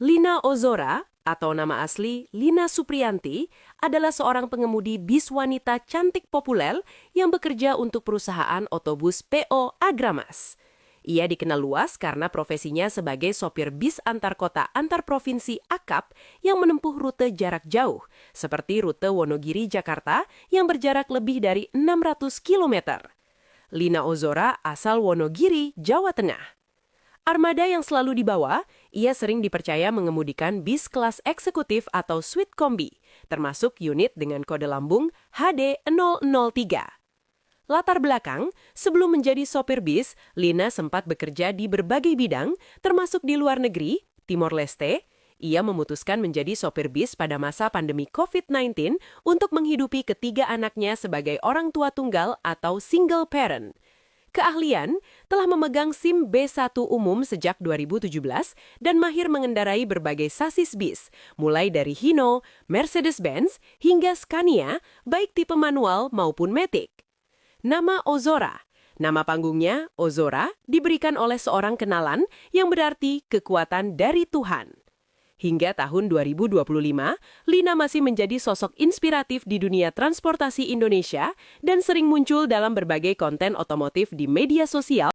Lina Ozora, atau nama asli Lina Supriyanti, adalah seorang pengemudi bis wanita cantik populer yang bekerja untuk perusahaan otobus PO Agramas. Ia dikenal luas karena profesinya sebagai sopir bis antar kota antar provinsi akap yang menempuh rute jarak jauh, seperti rute Wonogiri Jakarta yang berjarak lebih dari 600 km. Lina Ozora asal Wonogiri, Jawa Tengah. Armada yang selalu dibawa, ia sering dipercaya mengemudikan bis kelas eksekutif atau suite kombi, termasuk unit dengan kode lambung HD003. Latar belakang, sebelum menjadi sopir bis, Lina sempat bekerja di berbagai bidang, termasuk di luar negeri, Timor Leste. Ia memutuskan menjadi sopir bis pada masa pandemi COVID-19 untuk menghidupi ketiga anaknya sebagai orang tua tunggal atau single parent. Keahlian telah memegang SIM B1 umum sejak 2017 dan mahir mengendarai berbagai sasis bis, mulai dari Hino, Mercedes-Benz, hingga Scania, baik tipe manual maupun matic. Nama Ozora, nama panggungnya Ozora, diberikan oleh seorang kenalan yang berarti kekuatan dari Tuhan. Hingga tahun 2025, Lina masih menjadi sosok inspiratif di dunia transportasi Indonesia dan sering muncul dalam berbagai konten otomotif di media sosial